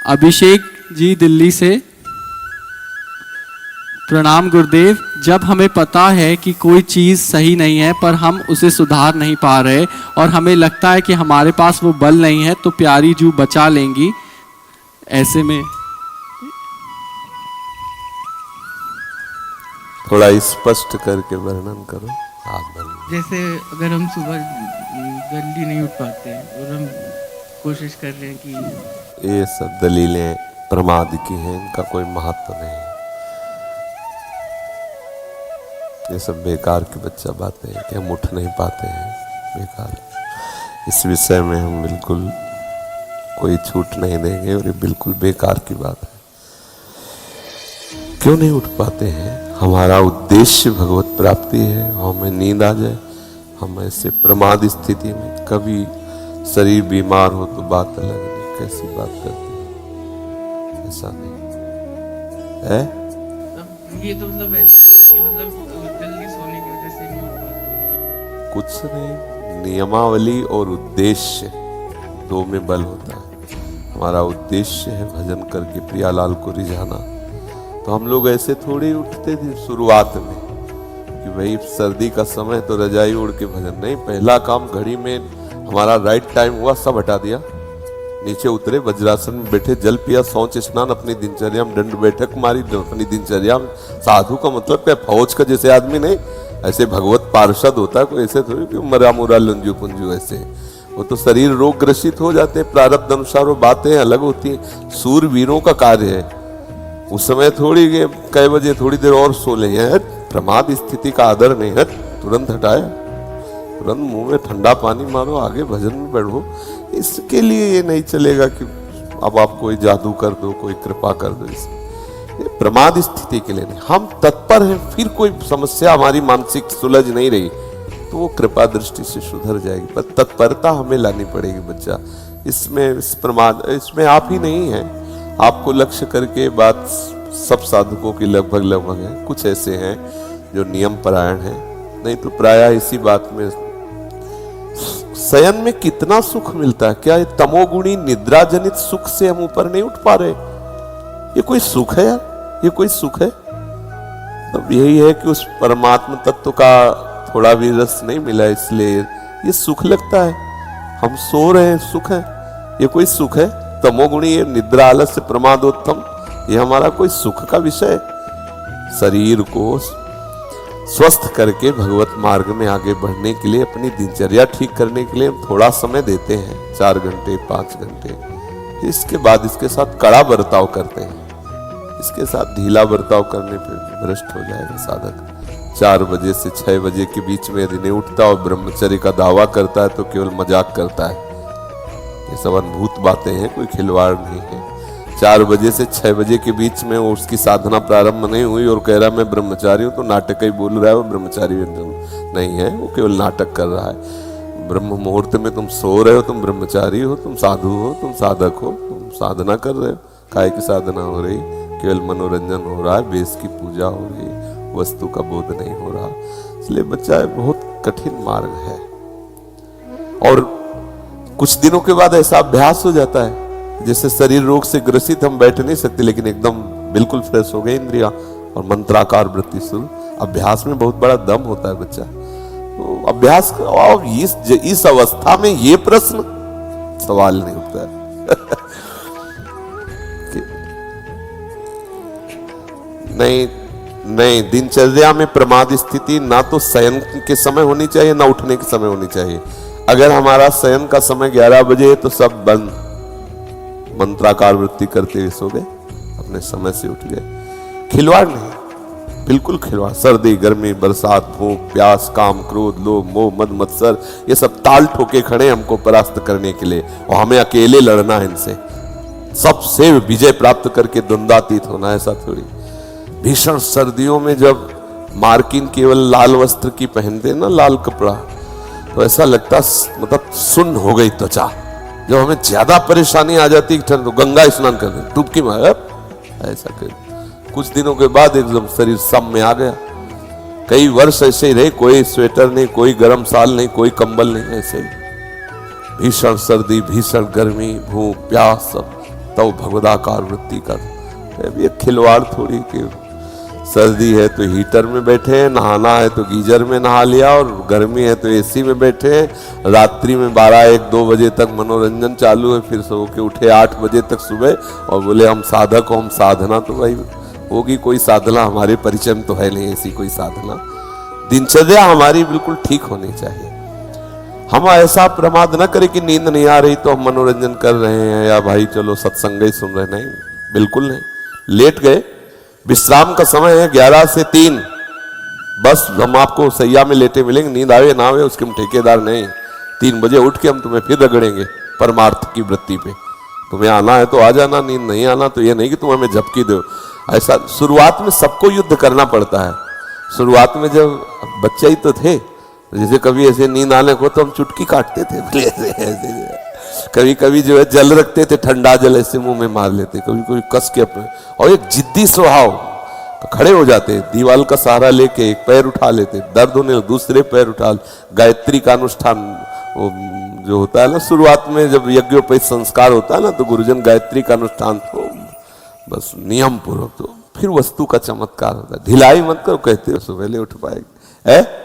अभिषेक जी दिल्ली से। प्रणाम गुरुदेव। जब हमें पता है कि कोई चीज़ सही नहीं है पर हम उसे सुधार नहीं पा रहे और हमें लगता है कि हमारे पास वो बल नहीं है तो प्यारी जू बचा लेंगी, ऐसे में थोड़ा स्पष्ट करके वर्णन करो। आप जैसे अगर हम सुबह जल्दी नहीं उठ पाते हैं और हम कोशिश कर रहे हैं कि ये सब दलीलें प्रमाद की हैं, इनका कोई महत्व नहीं है। ये सब बेकार की बच्चा बातें हैं कि हम उठ नहीं पाते हैं, बेकार। इस विषय में हम बिल्कुल कोई छूट नहीं देंगे और ये बिल्कुल बेकार की बात है। क्यों नहीं उठ पाते हैं? हमारा उद्देश्य भगवत प्राप्ति है, हमें नींद आ जाए, हम ऐसे प्रमाद स्थिति में, कभी शरीर बीमार हो तो बात अलग नहीं, कैसी बात करती है, ऐसा नहीं है। ये तो मतलब है कि मतलब जल्दी सोने की वजह से नहीं उठ पाते। कुछ नहीं, नियमावली और उद्देश्य दो में बल होता है। हमारा उद्देश्य है भजन करके प्रियालाल को रिझाना, तो हम लोग ऐसे थोड़ी उठते थे शुरुआत में कि भाई सर्दी का समय तो रजाई ओढ़ के भजन नहीं। पहला काम घड़ी में हमारा राइट टाइम हुआ, सब हटा दिया, नीचे उतरे, वज्रासन में बैठे, जल पिया, शौच स्नान, अपनी दिनचर्या में दंड बैठक मारी, अपनी दिनचर्या में। साधु का मतलब क्या, फौज का जैसे आदमी नहीं, ऐसे भगवत पार्षद होता है कोई, ऐसे थोड़ी कि मरा मुरा लंजू पुंजू ऐसे। वो तो शरीर रोग ग्रसित हो जाते हैं, प्रारब्ध अनुसार वो बातें अलग होती हैं। सूरवीरों का कार्य है उस समय थोड़ी कई बजे थोड़ी देर और सो लें, है प्रमाद स्थिति का आदर नहीं है, तुरंत हटाए, तुरंत मुंह में ठंडा पानी मारो, आगे भजन में बढ़ो। इसके लिए ये नहीं चलेगा कि अब आप कोई जादू कर दो, कोई कृपा कर दो। ये प्रमाद स्थिति के लिए नहीं, हम तत्पर हैं, फिर कोई समस्या हमारी मानसिक सुलझ नहीं रही तो वो कृपा दृष्टि से सुधर जाएगी, पर तत्परता हमें लानी पड़ेगी बच्चा। इसमें इस प्रमाद इसमें आप ही नहीं है, आपको लक्ष्य करके बात सब साधकों की लगभग है। कुछ ऐसे हैं जो नियम परायण हैं, नहीं तो प्रायः इसी बात में। शयन में कितना सुख मिलता है, क्या ये तमोगुणी निद्रा जनित सुख से हम ऊपर नहीं उठ पा रहे? ये कोई सुख है यार? ये कोई सुख है? तब यही है कि उस परमात्मा तत्व का थोड़ा भी रस नहीं मिला, इसलिए ये सुख लगता है। हम सो रहे हैं, सुख है? ये कोई सुख है? तमोगुणी ये निद्रा आलस्य प्रमादोत्तम, ये हमारा कोई सुख का विषय? शरीर को स्वस्थ करके भगवत मार्ग में आगे बढ़ने के लिए, अपनी दिनचर्या ठीक करने के लिए हम थोड़ा समय देते हैं, 4 घंटे 5 घंटे। इसके बाद इसके साथ कड़ा बर्ताव करते हैं, इसके साथ ढीला बर्ताव करने पर भ्रष्ट हो जाएगा साधक। 4 बजे से 6 बजे के बीच में यदि नहीं उठता और ब्रह्मचर्य का दावा करता है तो केवल मजाक करता है। ये सब अनुभूत बातें हैं, कोई खिलवाड़ नहीं है। 4 बजे से 6 बजे के बीच में उसकी साधना प्रारंभ नहीं हुई और कह रहा मैं ब्रह्मचारी हूँ, तो नाटक ही बोल रहा है, वो ब्रह्मचारी नहीं है, वो केवल नाटक कर रहा है। ब्रह्म मुहूर्त में तुम सो रहे हो, तुम ब्रह्मचारी हो, तुम साधु हो, तुम साधक हो, तुम साधना कर रहे हो। काय की साधना हो रही? केवल मनोरंजन हो रहा है, बेस की पूजा हो रही, वस्तु का बोध नहीं हो रहा। इसलिए बच्चा बहुत कठिन मार्ग है और कुछ दिनों के बाद ऐसा अभ्यास हो जाता है जैसे शरीर रोग से ग्रसित हम बैठ नहीं सकते, लेकिन एकदम बिल्कुल फ्रेश हो गए इंद्रियां और मंत्राकार वृत्ति शुरू। अभ्यास में बहुत बड़ा दम होता है बच्चा, तो अभ्यास और इस अवस्था में ये प्रश्न सवाल नहीं उठता है। नहीं, दिनचर्या में प्रमाद स्थिति ना तो शयन के समय होनी चाहिए ना उठने के समय होनी चाहिए। अगर हमारा शयन का समय 11 बजे है तो सब बंद, मंत्राकार वृत्ति करते हुए सो गए, अपने समय से उठ गए। खिलवाड़ नहीं, बिल्कुल खिलवाड़। सर्दी गर्मी बरसात भूख प्यास काम क्रोध लोभ मोह मद मत्सर, ये सब ताल ठोके खड़े हमको परास्त करने के लिए और हमें अकेले लड़ना है इनसे, सबसे विजय प्राप्त करके द्वंद्वातीत होना, ऐसा थोड़ी। भीषण सर्दियों में जब मार्किन केवल लाल वस्त्र की पहनते ना, लाल कपड़ा, तो ऐसा लगता मतलब सुन्न हो गई त्वचा। जब हमें ज्यादा परेशानी आ जाती है तो गंगा स्नान कर दें, डुबकी मार, ऐसा कर। कुछ दिनों के बाद एकदम शरीर सम में आ गया। कई वर्ष ऐसे ही रहे, कोई स्वेटर नहीं, कोई गर्म साल नहीं, कोई कंबल नहीं, ऐसे ही भीषण सर्दी भीषण गर्मी भूख प्यास सब तब भगवदाकार वृत्ति कर। अब ये खिलवाड़ थोड़ी कि सर्दी है तो हीटर में बैठे हैं, नहाना है तो गीजर में नहा लिया, और गर्मी है तो एसी में बैठे हैं, रात्रि में 12-1-2 बजे तक मनोरंजन चालू है, फिर सो के उठे 8 बजे तक सुबह और बोले हम साधक हो, हम साधना। तो भाई होगी कोई साधना, हमारे परिचय में तो है नहीं ऐसी कोई साधना। दिनचर्या हमारी बिल्कुल ठीक होनी चाहिए। हम ऐसा प्रमाद न करें कि नींद नहीं आ रही तो हम मनोरंजन कर रहे हैं या भाई चलो सत्संग ही सुन रहे, नहीं, बिल्कुल नहीं। लेट गए, विश्राम का समय है 11 से 3, बस हम आपको सैया में लेटे मिलेंगे, नींद आवे ना आवे उसके हम ठेकेदार नहीं। 3 बजे उठ के हम तुम्हें फिर रगड़ेंगे परमार्थ की वृत्ति पे। तुम्हें आना है तो आ जाना, नींद नहीं आना तो ये नहीं कि तुम हमें झपकी दो। ऐसा शुरुआत में सबको युद्ध करना पड़ता है। शुरुआत में जब बच्चे ही तो थे, जैसे कभी ऐसे नींद आने को तो हम चुटकी काटते थे, ऐसे कभी कभी जो है जल रखते थे, ठंडा जल ऐसे मुंह में मार लेते, कभी कभी कस के अपने, और एक जिद्दी स्वभाव, खड़े हो जाते, दीवाल का सहारा लेके एक पैर उठा लेते, दर्द होने दूसरे पैर उठा। गायत्री का अनुष्ठान जो होता है ना शुरुआत में जब यज्ञोपवीत संस्कार होता है ना, तो गुरुजन गायत्री का अनुष्ठान तो बस नियम पूर्वक, तो फिर वस्तु का चमत्कार होता है। ढिलाई मत करो, कहते हो सुबह ले उठ पाएगी है।